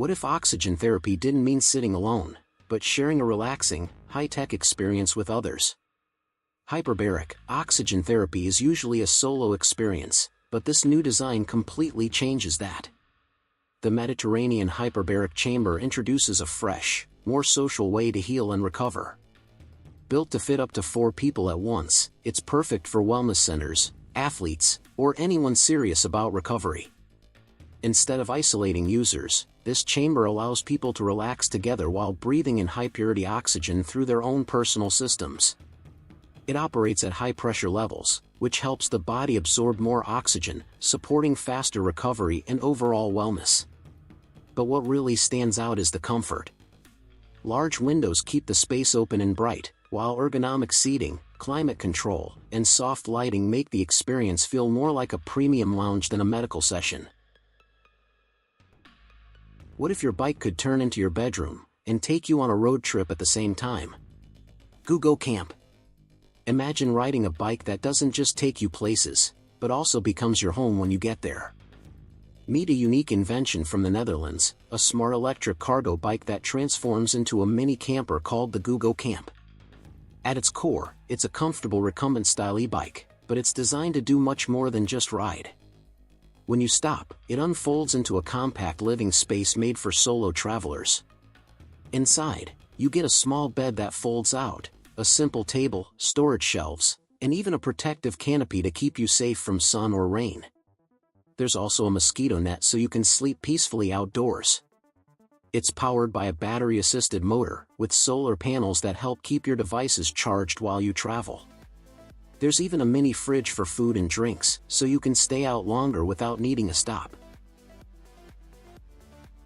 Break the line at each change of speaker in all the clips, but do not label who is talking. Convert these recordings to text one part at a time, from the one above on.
What if oxygen therapy didn't mean sitting alone, but sharing a relaxing, high-tech experience with others? Hyperbaric oxygen therapy is usually a solo experience, but this new design completely changes that. The Mediterranean hyperbaric chamber introduces a fresh, more social way to heal and recover. Built to fit up to 4 people at once, it's perfect for wellness centers, athletes, or anyone serious about recovery. Instead of isolating users, this chamber allows people to relax together while breathing in high-purity oxygen through their own personal systems. It operates at high pressure levels, which helps the body absorb more oxygen, supporting faster recovery and overall wellness. But what really stands out is the comfort. Large windows keep the space open and bright, while ergonomic seating, climate control, and soft lighting make the experience feel more like a premium lounge than a medical session. What if your bike could turn into your bedroom and take you on a road trip at the same time? Go Camp. Imagine riding a bike that doesn't just take you places, but also becomes your home when you get there. Meet a unique invention from the Netherlands, a smart electric cargo bike that transforms into a mini camper called the Go Camp. At its core, it's a comfortable recumbent-style e-bike, but it's designed to do much more than just ride. When you stop, it unfolds into a compact living space made for solo travelers. Inside, you get a small bed that folds out, a simple table, storage shelves, and even a protective canopy to keep you safe from sun or rain. There's also a mosquito net so you can sleep peacefully outdoors. It's powered by a battery-assisted motor, with solar panels that help keep your devices charged while you travel. There's even a mini fridge for food and drinks, so you can stay out longer without needing a stop.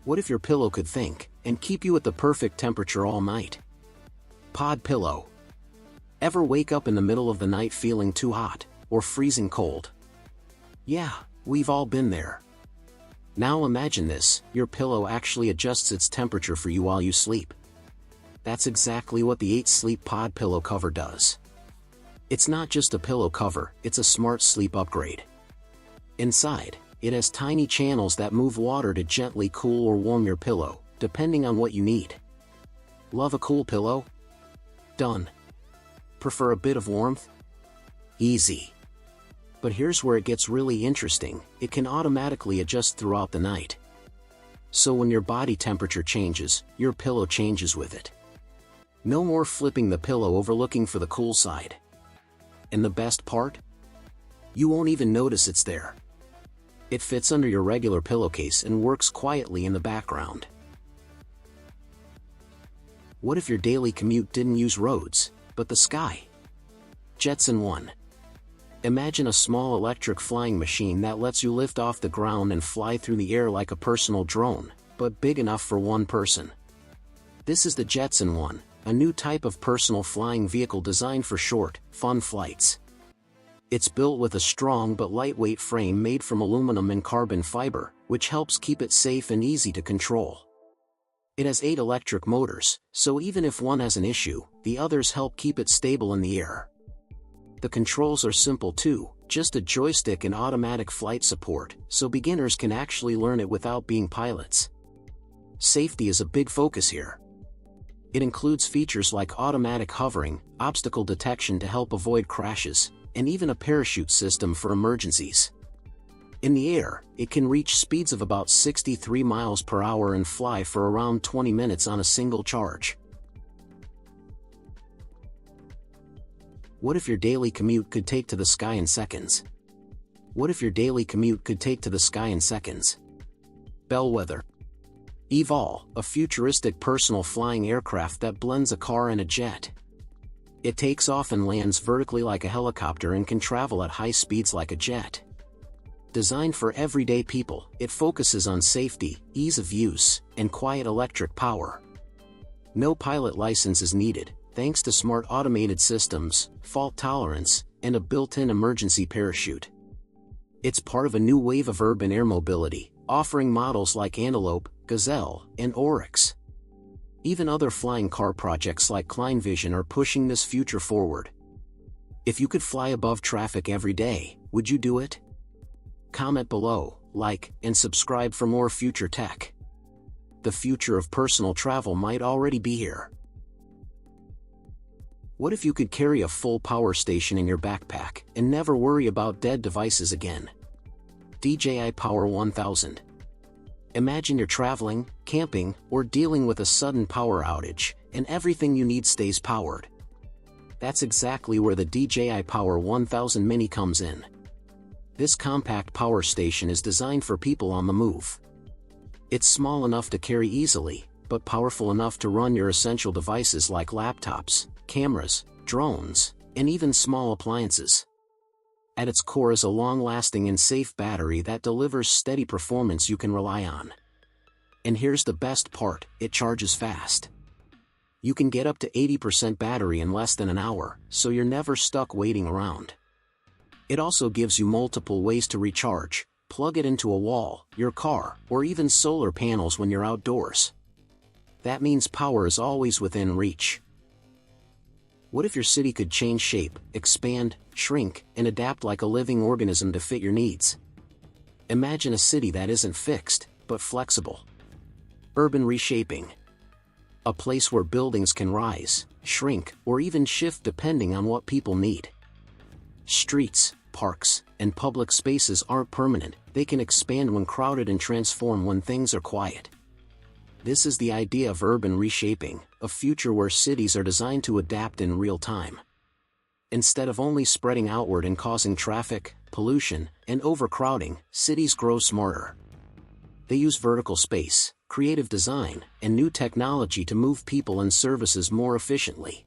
What if your pillow could think, and keep you at the perfect temperature all night? Pod pillow. Ever wake up in the middle of the night feeling too hot, or freezing cold? Yeah, we've all been there. Now imagine this, your pillow actually adjusts its temperature for you while you sleep. That's exactly what the 8 Sleep Pod pillow cover does. It's not just a pillow cover, it's a smart sleep upgrade. Inside, it has tiny channels that move water to gently cool or warm your pillow, depending on what you need. Love a cool pillow? Done. Prefer a bit of warmth? Easy. But here's where it gets really interesting, it can automatically adjust throughout the night. So when your body temperature changes, your pillow changes with it. No more flipping the pillow over looking for the cool side. And the best part? You won't even notice it's there. It fits under your regular pillowcase and works quietly in the background. What if your daily commute didn't use roads, but the sky? Jetson 1. Imagine a small electric flying machine that lets you lift off the ground and fly through the air like a personal drone, but big enough for one person. This is the Jetson 1, a new type of personal flying vehicle designed for short, fun flights. It's built with a strong but lightweight frame made from aluminum and carbon fiber, which helps keep it safe and easy to control. It has 8 electric motors, so even if one has an issue, the others help keep it stable in the air. The controls are simple too, just a joystick and automatic flight support, so beginners can actually learn it without being pilots. Safety is a big focus here. It includes features like automatic hovering, obstacle detection to help avoid crashes, and even a parachute system for emergencies. In the air, it can reach speeds of about 63 miles per hour and fly for around 20 minutes on a single charge. What if your daily commute could take to the sky in seconds? What if your daily commute could take to the sky in seconds? Bellwether. Evol, a futuristic personal flying aircraft that blends a car and a jet. It takes off and lands vertically like a helicopter and can travel at high speeds like a jet. Designed for everyday people, it focuses on safety, ease of use, and quiet electric power. No pilot license is needed, thanks to smart automated systems, fault tolerance, and a built-in emergency parachute. It's part of a new wave of urban air mobility, offering models like Antelope, Gazelle, and Oryx. Even other flying car projects like Kleinvision are pushing this future forward. If you could fly above traffic every day, would you do it? Comment below, like, and subscribe for more future tech. the future of personal travel might already be here. What if you could carry a full power station in your backpack and never worry about dead devices again? DJI Power 1000. Imagine you're traveling, camping, or dealing with a sudden power outage, and everything you need stays powered. That's exactly where the DJI Power 1000 Mini comes in. This compact power station is designed for people on the move. It's small enough to carry easily, but powerful enough to run your essential devices like laptops, cameras, drones, and even small appliances. At its core is a long-lasting and safe battery that delivers steady performance you can rely on. And here's the best part, it charges fast. You can get up to 80% battery in less than an hour, so you're never stuck waiting around. It also gives you multiple ways to recharge. Plug it into a wall, your car, or even solar panels when you're outdoors. That means power is always within reach. What if your city could change shape, expand, shrink, and adapt like a living organism to fit your needs? Imagine a city that isn't fixed, but flexible. Urban reshaping. A place where buildings can rise, shrink, or even shift depending on what people need. Streets, parks, and public spaces aren't permanent, they can expand when crowded and transform when things are quiet. This is the idea of urban reshaping, a future where cities are designed to adapt in real time. Instead of only spreading outward and causing traffic, pollution, and overcrowding, cities grow smarter. They use vertical space, creative design, and new technology to move people and services more efficiently.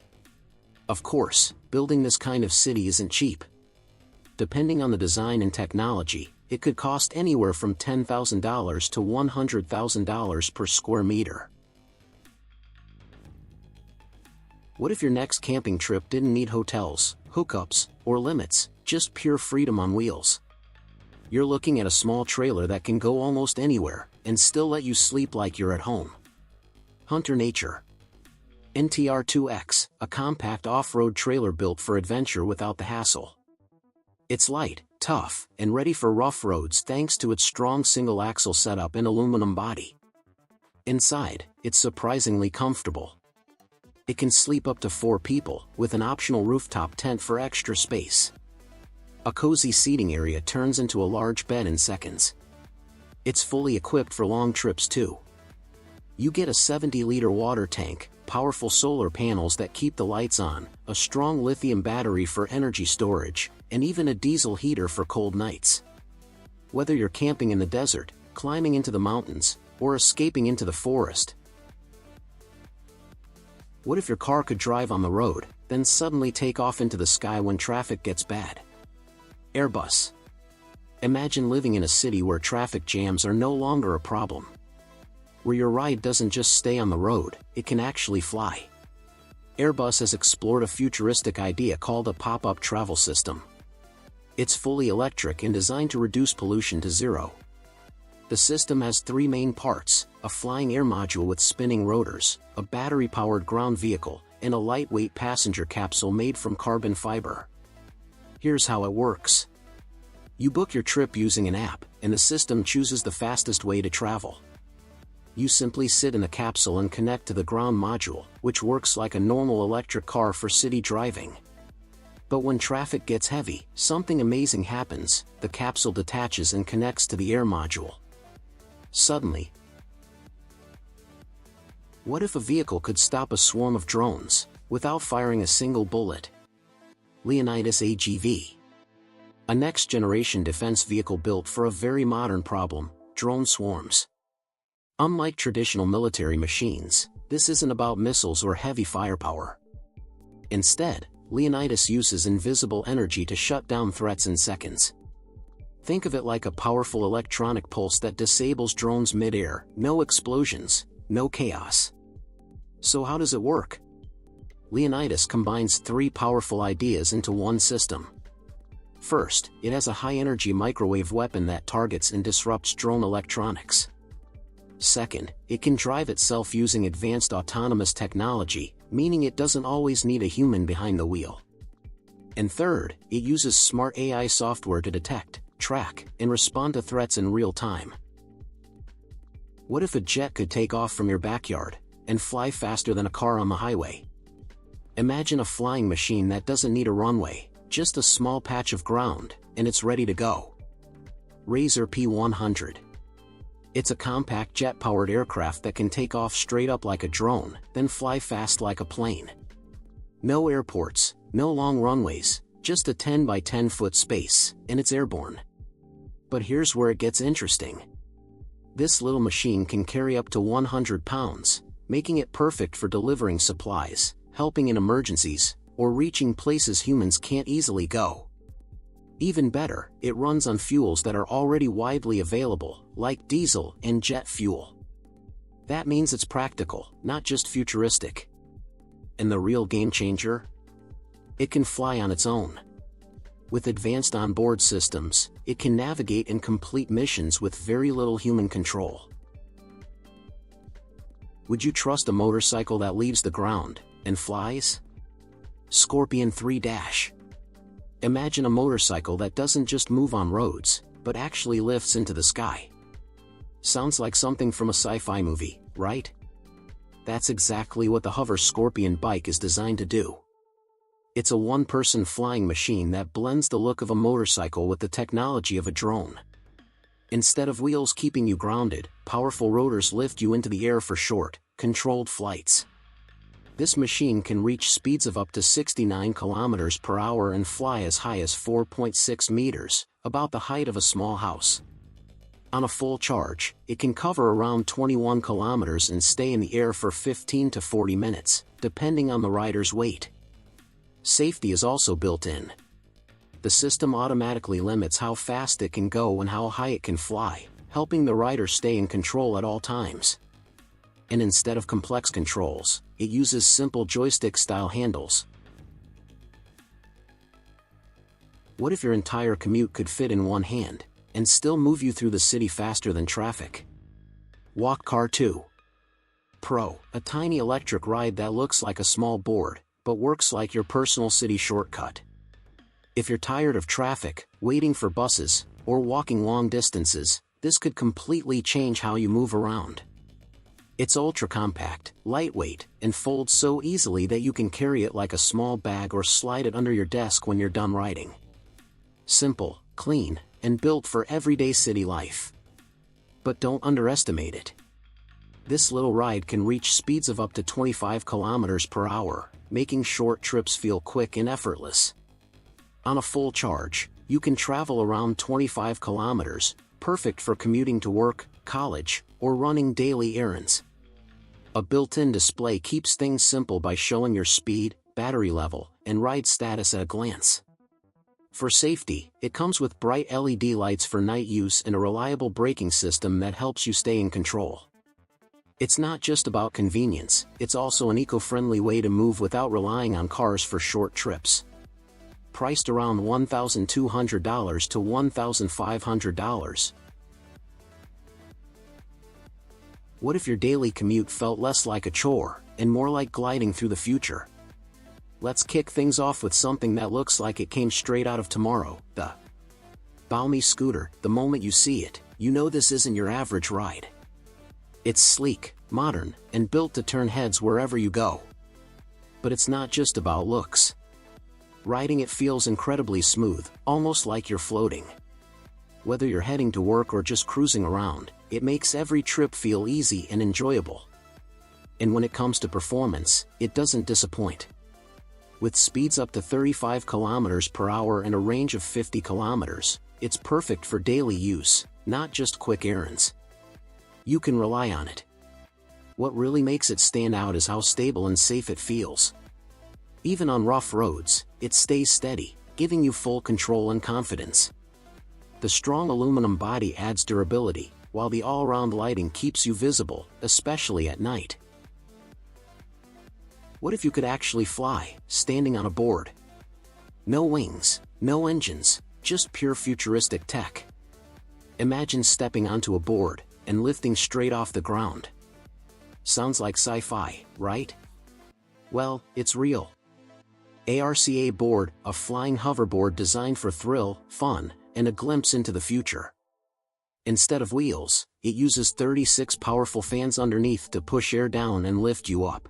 Of course, building this kind of city isn't cheap. Depending on the design and technology, it could cost anywhere from $10,000 to $100,000 per square meter. What if your next camping trip didn't need hotels, hookups, or limits, just pure freedom on wheels? You're looking at a small trailer that can go almost anywhere, and still let you sleep like you're at home. Hunter Nature. NTR2X, a compact off-road trailer built for adventure without the hassle. It's light, tough, and ready for rough roads thanks to its strong single-axle setup and aluminum body. Inside, it's surprisingly comfortable. It can sleep up to 4 people, with an optional rooftop tent for extra space. A cozy seating area turns into a large bed in seconds. It's fully equipped for long trips too. You get a 70-liter water tank, powerful solar panels that keep the lights on, a strong lithium battery for energy storage, and even a diesel heater for cold nights. Whether you're camping in the desert, climbing into the mountains, or escaping into the forest. What if your car could drive on the road, then suddenly take off into the sky when traffic gets bad? Airbus. Imagine living in a city where traffic jams are no longer a problem. Where your ride doesn't just stay on the road, it can actually fly. Airbus has explored a futuristic idea called a pop-up travel system. It's fully electric and designed to reduce pollution to zero. The system has 3 main parts: a flying air module with spinning rotors, a battery-powered ground vehicle, and a lightweight passenger capsule made from carbon fiber. Here's how it works. You book your trip using an app, and the system chooses the fastest way to travel. You simply sit in the capsule and connect to the ground module, which works like a normal electric car for city driving. But when traffic gets heavy, something amazing happens: the capsule detaches and connects to the air module. Suddenly, what if a vehicle could stop a swarm of drones, without firing a single bullet? Leonidas AGV. A next-generation defense vehicle built for a very modern problem: drone swarms. Unlike traditional military machines, this isn't about missiles or heavy firepower. Instead, Leonidas uses invisible energy to shut down threats in seconds. Think of it like a powerful electronic pulse that disables drones mid-air. No explosions, no chaos. So how does it work? Leonidas combines 3 powerful ideas into one system. First, it has a high-energy microwave weapon that targets and disrupts drone electronics. Second, it can drive itself using advanced autonomous technology, meaning it doesn't always need a human behind the wheel. And third, it uses smart AI software to detect, track, and respond to threats in real time. What if a jet could take off from your backyard and fly faster than a car on the highway? Imagine a flying machine that doesn't need a runway, just a small patch of ground, and it's ready to go. Razor P100. It's a compact jet-powered aircraft that can take off straight up like a drone, then fly fast like a plane. No airports, no long runways, just a 10 by 10 foot space, and it's airborne. But here's where it gets interesting. This little machine can carry up to 100 pounds, making it perfect for delivering supplies, helping in emergencies, or reaching places humans can't easily go. Even better, it runs on fuels that are already widely available, like diesel and jet fuel. That means it's practical, not just futuristic. And the real game changer? It can fly on its own. With advanced onboard systems, it can navigate and complete missions with very little human control. Would you trust a motorcycle that leaves the ground and flies? Scorpion 3-. Imagine a motorcycle that doesn't just move on roads, but actually lifts into the sky. Sounds like something from a sci-fi movie, right? That's exactly what the Hover Scorpion bike is designed to do. It's a one-person flying machine that blends the look of a motorcycle with the technology of a drone. Instead of wheels keeping you grounded, powerful rotors lift you into the air for short, controlled flights. This machine can reach speeds of up to 69 kilometers per hour and fly as high as 4.6 meters, about the height of a small house. On a full charge, it can cover around 21 kilometers and stay in the air for 15 to 40 minutes, depending on the rider's weight. Safety is also built in. The system automatically limits how fast it can go and how high it can fly, helping the rider stay in control at all times. And instead of complex controls, it uses simple joystick-style handles. What if your entire commute could fit in one hand, and still move you through the city faster than traffic? Walk Car 2 Pro, a tiny electric ride that looks like a small board, but works like your personal city shortcut. If you're tired of traffic, waiting for buses, or walking long distances, this could completely change how you move around. It's ultra-compact, lightweight, and folds so easily that you can carry it like a small bag or slide it under your desk when you're done riding. Simple, clean, and built for everyday city life. But don't underestimate it. This little ride can reach speeds of up to 25 kilometers per hour, making short trips feel quick and effortless. On a full charge, you can travel around 25 kilometers, perfect for commuting to work, college, or running daily errands. A built-in display keeps things simple by showing your speed, battery level, and ride status at a glance. For safety, it comes with bright LED lights for night use and a reliable braking system that helps you stay in control. It's not just about convenience, it's also an eco-friendly way to move without relying on cars for short trips. Priced around $1,200 to $1,500. What if your daily commute felt less like a chore, and more like gliding through the future? Let's kick things off with something that looks like it came straight out of tomorrow, the Balmy Scooter. The moment you see it, you know this isn't your average ride. It's sleek, modern, and built to turn heads wherever you go. But it's not just about looks. Riding it feels incredibly smooth, almost like you're floating. Whether you're heading to work or just cruising around, it makes every trip feel easy and enjoyable. And when it comes to performance, it doesn't disappoint. With speeds up to 35 kilometers per hour and a range of 50 kilometers, it's perfect for daily use, not just quick errands. You can rely on it. What really makes it stand out is how stable and safe it feels. Even on rough roads, it stays steady, giving you full control and confidence. The strong aluminum body adds durability, while the all-round lighting keeps you visible, especially at night. What if you could actually fly, standing on a board? No wings, no engines, just pure futuristic tech. Imagine stepping onto a board, and lifting straight off the ground. Sounds like sci-fi, right? Well, it's real. ARCA Board, a flying hoverboard designed for thrill, fun, and a glimpse into the future. Instead of wheels, it uses 36 powerful fans underneath to push air down and lift you up.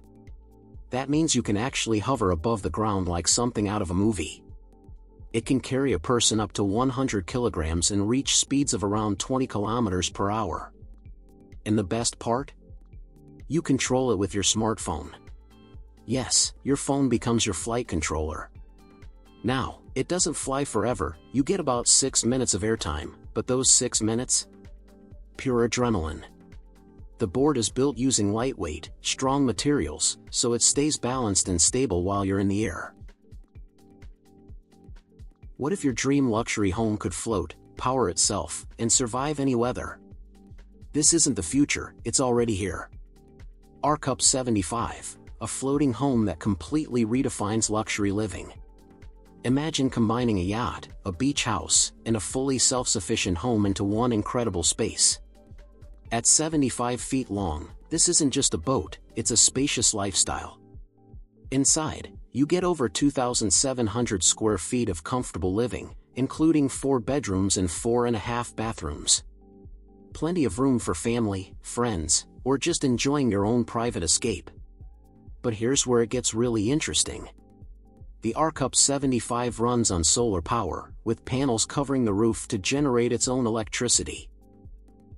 That means you can actually hover above the ground like something out of a movie. It can carry a person up to 100 kilograms and reach speeds of around 20 kilometers per hour. And the best part? You control it with your smartphone. Yes, your phone becomes your flight controller. Now, it doesn't fly forever, you get about 6 minutes of airtime, but those 6 minutes? Pure adrenaline. The board is built using lightweight, strong materials, so it stays balanced and stable while you're in the air. What if your dream luxury home could float, power itself, and survive any weather? This isn't the future, it's already here. Arcup 75, a floating home that completely redefines luxury living. Imagine combining a yacht, a beach house, and a fully self-sufficient home into one incredible space. At 75 feet long, this isn't just a boat, it's a spacious lifestyle. Inside, you get over 2,700 square feet of comfortable living, including 4 bedrooms and 4.5 bathrooms. Plenty of room for family, friends, or just enjoying your own private escape. But here's where it gets really interesting. The Arcup 75 runs on solar power, with panels covering the roof to generate its own electricity.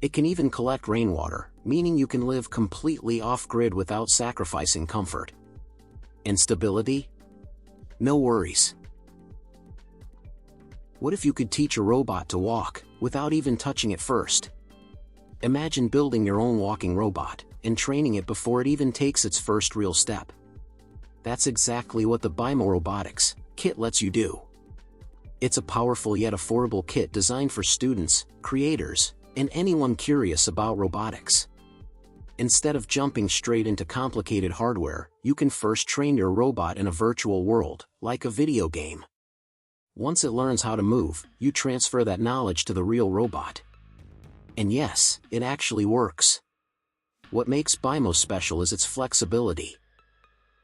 It can even collect rainwater, meaning you can live completely off-grid without sacrificing comfort. And stability? No worries. What if you could teach a robot to walk, without even touching it first? Imagine building your own walking robot, and training it before it even takes its first real step. That's exactly what the Bimo Robotics kit lets you do. It's a powerful yet affordable kit designed for students, creators, and anyone curious about robotics. Instead of jumping straight into complicated hardware, you can first train your robot in a virtual world, like a video game. Once it learns how to move, you transfer that knowledge to the real robot. And yes, it actually works. What makes Bimo special is its flexibility.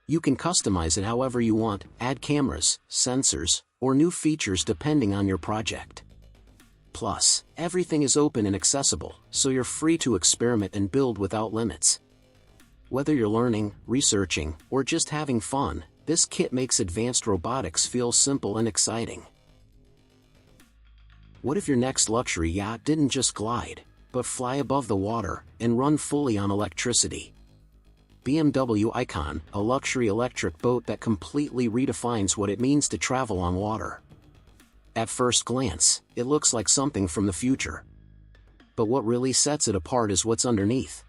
You can customize it however you want, add cameras, sensors, or new features depending on your project. Plus, everything is open and accessible, so you're free to experiment and build without limits. Whether you're learning, researching, or just having fun, this kit makes advanced robotics feel simple and exciting. What if your next luxury yacht didn't just glide, but fly above the water and run fully on electricity? BMW Icon, a luxury electric boat that completely redefines what it means to travel on water. At first glance, it looks like something from the future. But what really sets it apart is what's underneath.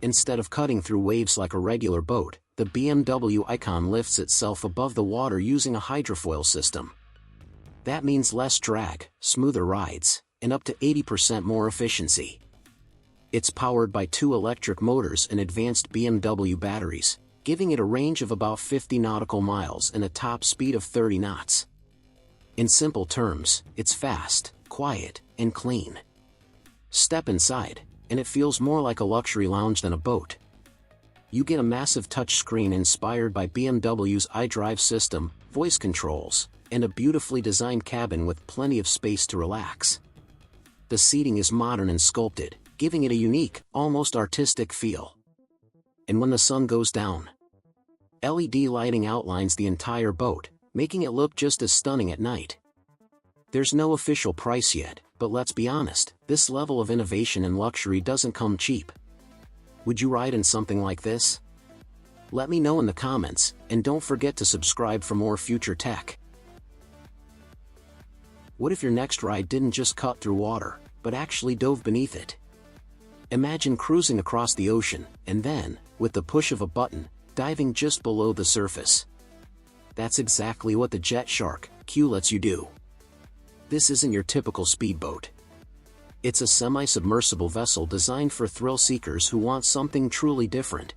Instead of cutting through waves like a regular boat, the BMW Icon lifts itself above the water using a hydrofoil system. That means less drag, smoother rides, and up to 80% more efficiency. It's powered by 2 electric motors and advanced BMW batteries, giving it a range of about 50 nautical miles and a top speed of 30 knots. In simple terms, it's fast, quiet, and clean. Step inside, and it feels more like a luxury lounge than a boat. You get a massive touchscreen inspired by BMW's iDrive system, voice controls, and a beautifully designed cabin with plenty of space to relax. The seating is modern and sculpted, giving it a unique, almost artistic feel. And when the sun goes down, LED lighting outlines the entire boat, making it look just as stunning at night. There's no official price yet, but let's be honest, this level of innovation and luxury doesn't come cheap. Would you ride in something like this? Let me know in the comments, and don't forget to subscribe for more future tech. What if your next ride didn't just cut through water, but actually dove beneath it? Imagine cruising across the ocean, and then, with the push of a button, diving just below the surface. That's exactly what the Jet Shark Q lets you do. This isn't your typical speedboat. It's a semi-submersible vessel designed for thrill seekers who want something truly different.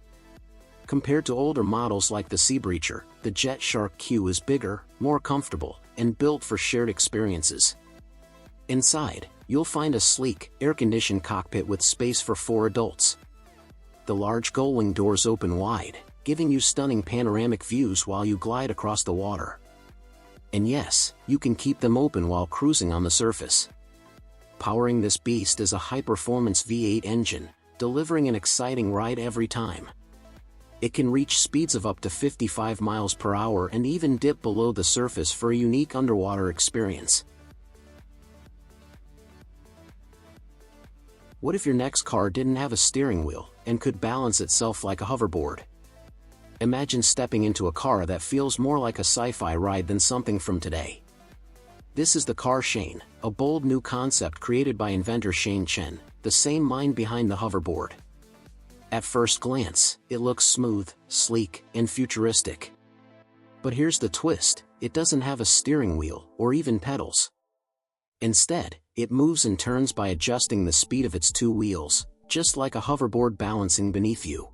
Compared to older models like the Seabreacher, the Jet Shark Q is bigger, more comfortable, and built for shared experiences. Inside, you'll find a sleek, air-conditioned cockpit with space for 4 adults. The large gullwing doors open wide, giving you stunning panoramic views while you glide across the water. And yes, you can keep them open while cruising on the surface. Powering this beast is a high-performance V8 engine, delivering an exciting ride every time. It can reach speeds of up to 55 miles per hour and even dip below the surface for a unique underwater experience. What if your next car didn't have a steering wheel and could balance itself like a hoverboard? Imagine stepping into a car that feels more like a sci-fi ride than something from today. This is the Car Shane, a bold new concept created by inventor Shane Chen, the same mind behind the hoverboard. At first glance, it looks smooth, sleek, and futuristic. But here's the twist: it doesn't have a steering wheel or even pedals. Instead, it moves and turns by adjusting the speed of its two wheels, just like a hoverboard balancing beneath you.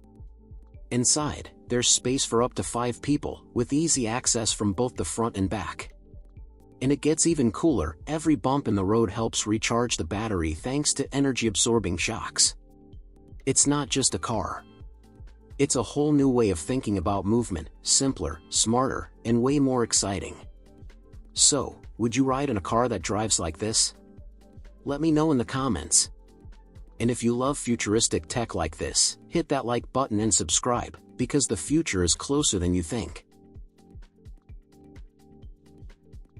Inside, there's space for up to 5 people, with easy access from both the front and back. And it gets even cooler: every bump in the road helps recharge the battery thanks to energy-absorbing shocks. It's not just a car. It's a whole new way of thinking about movement, simpler, smarter, and way more exciting. So, would you ride in a car that drives like this? Let me know in the comments. And if you love futuristic tech like this, hit that like button and subscribe, because the future is closer than you think.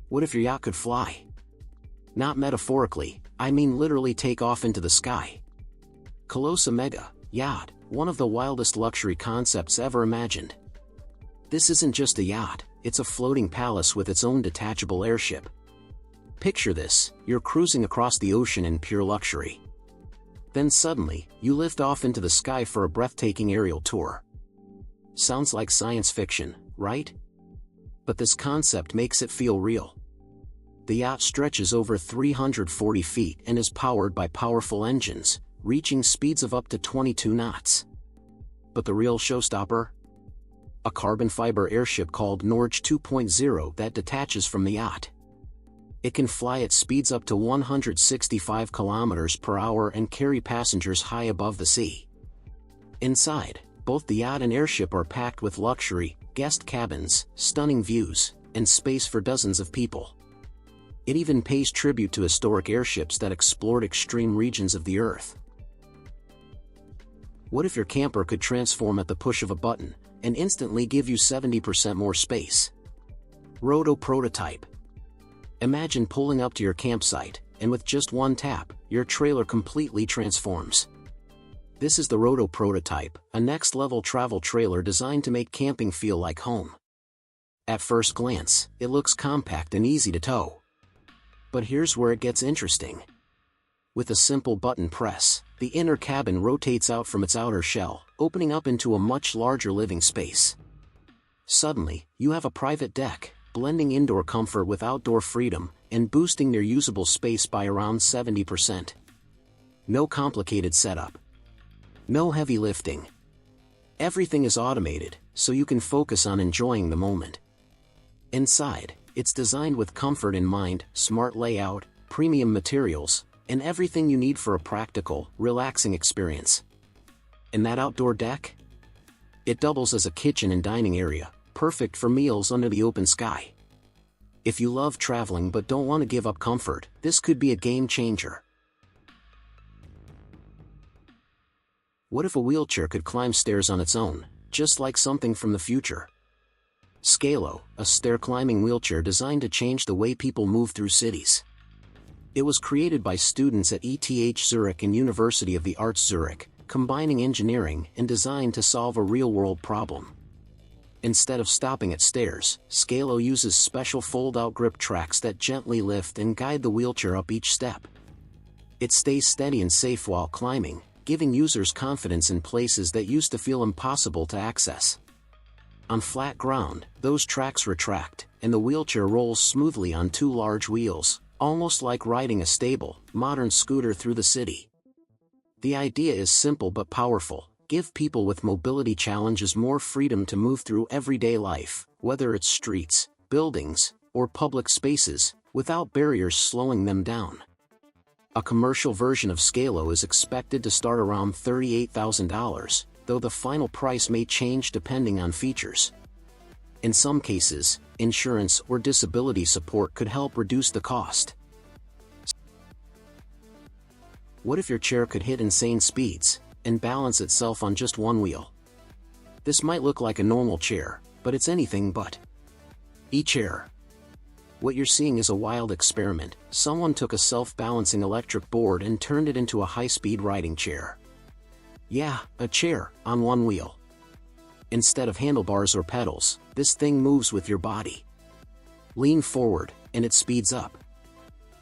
What if your yacht could fly? Not metaphorically, I mean literally take off into the sky. Colossa Mega Yacht, one of the wildest luxury concepts ever imagined. This isn't just a yacht, it's a floating palace with its own detachable airship. Picture this: you're cruising across the ocean in pure luxury. Then suddenly, you lift off into the sky for a breathtaking aerial tour. Sounds like science fiction, right? But this concept makes it feel real. The yacht stretches over 340 feet and is powered by powerful engines, reaching speeds of up to 22 knots. But the real showstopper? A carbon fiber airship called Norge 2.0 that detaches from the yacht. It can fly at speeds up to 165 kilometers per hour and carry passengers high above the sea. Inside, both the yacht and airship are packed with luxury, guest cabins, stunning views, and space for dozens of people. It even pays tribute to historic airships that explored extreme regions of the Earth. What if your camper could transform at the push of a button and instantly give you 70% more space? Roto Prototype. Imagine pulling up to your campsite, and with just one tap, your trailer completely transforms. This is the Roto Prototype, a next-level travel trailer designed to make camping feel like home. At first glance, it looks compact and easy to tow. But here's where it gets interesting. With a simple button press, the inner cabin rotates out from its outer shell, opening up into a much larger living space. Suddenly, you have a private deck, blending indoor comfort with outdoor freedom, and boosting their usable space by around 70%. No complicated setup. No heavy lifting. Everything is automated, so you can focus on enjoying the moment. Inside, it's designed with comfort in mind: smart layout, premium materials, and everything you need for a practical, relaxing experience. And that outdoor deck? It doubles as a kitchen and dining area, perfect for meals under the open sky. If you love traveling but don't want to give up comfort, this could be a game changer. What if a wheelchair could climb stairs on its own, just like something from the future? Scalo, a stair-climbing wheelchair designed to change the way people move through cities. It was created by students at ETH Zurich and University of the Arts Zurich, combining engineering and design to solve a real-world problem. Instead of stopping at stairs, Scalo uses special fold-out grip tracks that gently lift and guide the wheelchair up each step. It stays steady and safe while climbing, giving users confidence in places that used to feel impossible to access. On flat ground, those tracks retract, and the wheelchair rolls smoothly on 2 large wheels, almost like riding a stable, modern scooter through the city. The idea is simple but powerful: give people with mobility challenges more freedom to move through everyday life, whether it's streets, buildings, or public spaces, without barriers slowing them down. A commercial version of Scalo is expected to start around $38,000, though the final price may change depending on features. In some cases, insurance or disability support could help reduce the cost. What if your chair could hit insane speeds and balance itself on just one wheel? This might look like a normal chair, but it's anything but. E-chair. What you're seeing is a wild experiment. Someone took a self-balancing electric board and turned it into a high-speed riding chair. Yeah, a chair, on one wheel. Instead of handlebars or pedals, this thing moves with your body. Lean forward, and it speeds up.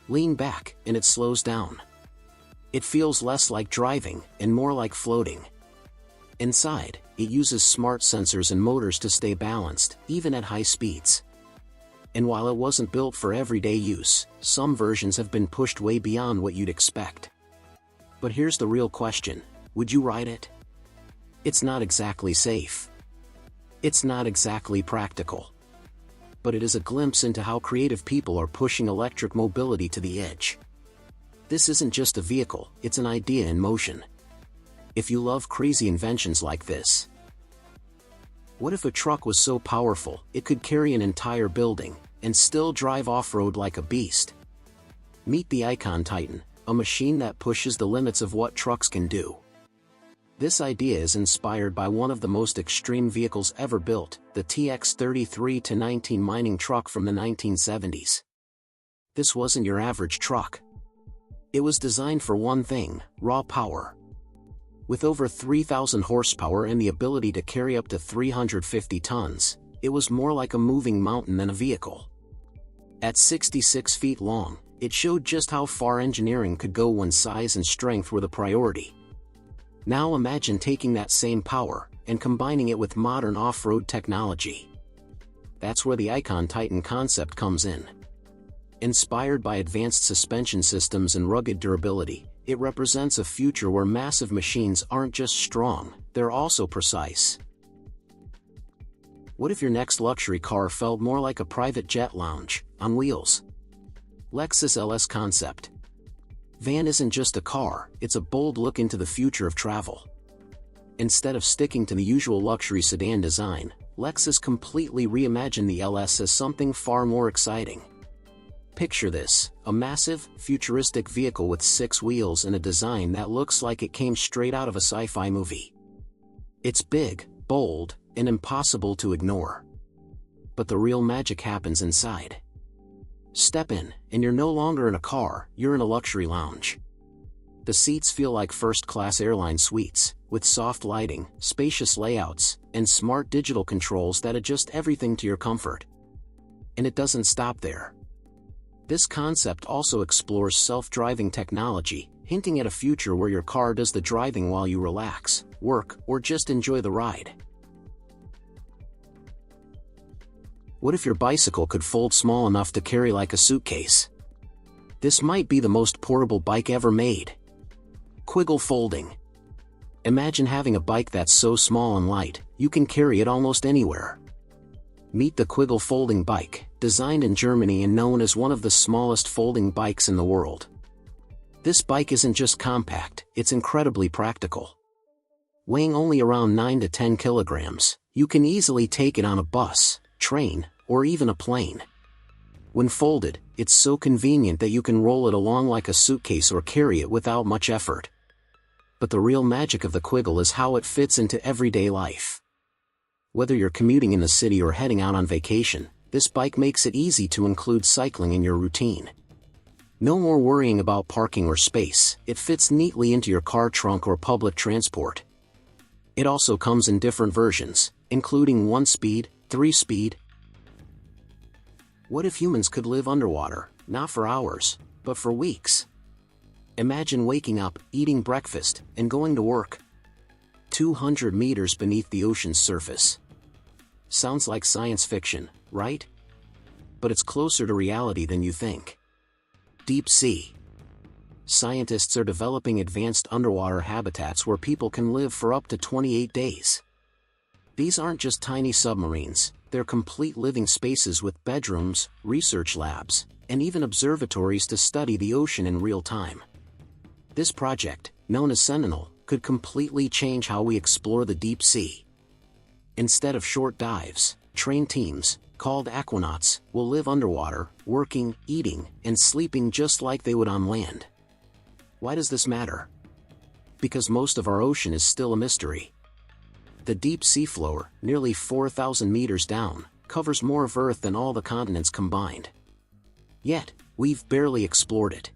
Lean back, and it slows down. It feels less like driving, and more like floating. Inside, it uses smart sensors and motors to stay balanced, even at high speeds. And while it wasn't built for everyday use, some versions have been pushed way beyond what you'd expect. But here's the real question: would you ride it? It's not exactly safe. It's not exactly practical. But it is a glimpse into how creative people are pushing electric mobility to the edge. This isn't just a vehicle, it's an idea in motion. If you love crazy inventions like this, what if a truck was so powerful it could carry an entire building and still drive off-road like a beast? Meet the Icon Titan, a machine that pushes the limits of what trucks can do. This idea is inspired by one of the most extreme vehicles ever built, the TX-33-19 mining truck from the 1970s. This wasn't your average truck. It was designed for one thing: raw power. With over 3,000 horsepower and the ability to carry up to 350 tons, it was more like a moving mountain than a vehicle. At 66 feet long, it showed just how far engineering could go when size and strength were the priority. Now imagine taking that same power and combining it with modern off-road technology. That's where the Icon Titan concept comes in. Inspired by advanced suspension systems and rugged durability, it represents a future where massive machines aren't just strong, they're also precise. What if your next luxury car felt more like a private jet lounge, on wheels? Lexus LS concept. Van isn't just a car, it's a bold look into the future of travel. Instead of sticking to the usual luxury sedan design, Lexus completely reimagined the LS as something far more exciting. Picture this: a massive, futuristic vehicle with 6 wheels and a design that looks like it came straight out of a sci-fi movie. It's big, bold, and impossible to ignore. But the real magic happens inside. Step in, and you're no longer in a car, you're in a luxury lounge. The seats feel like first-class airline suites, with soft lighting, spacious layouts, and smart digital controls that adjust everything to your comfort. And it doesn't stop there. This concept also explores self-driving technology, hinting at a future where your car does the driving while you relax, work, or just enjoy the ride. What if your bicycle could fold small enough to carry like a suitcase? This might be the most portable bike ever made. Quiggle folding. Imagine having a bike that's so small and light, you can carry it almost anywhere. Meet the Quiggle folding bike, designed in Germany and known as one of the smallest folding bikes in the world. This bike isn't just compact, it's incredibly practical. Weighing only around 9 to 10 kilograms, you can easily take it on a bus, train, or even a plane. When folded, it's so convenient that you can roll it along like a suitcase or carry it without much effort. But the real magic of the Quiggle is how it fits into everyday life. Whether you're commuting in the city or heading out on vacation, this bike makes it easy to include cycling in your routine. No more worrying about parking or space, it fits neatly into your car trunk or public transport. It also comes in different versions, including 1-speed, 3-speed. What if humans could live underwater, not for hours, but for weeks? Imagine waking up, eating breakfast, and going to work 200 meters beneath the ocean's surface. Sounds like science fiction, right? But it's closer to reality than you think. Deep sea. Scientists are developing advanced underwater habitats where people can live for up to 28 days. These aren't just tiny submarines, they're complete living spaces with bedrooms, research labs, and even observatories to study the ocean in real time. This project, known as Sentinel, could completely change how we explore the deep sea. Instead of short dives, trained teams, called aquanauts, will live underwater, working, eating, and sleeping just like they would on land. Why does this matter? Because most of our ocean is still a mystery. The deep seafloor, nearly 4,000 meters down, covers more of Earth than all the continents combined. Yet, we've barely explored it.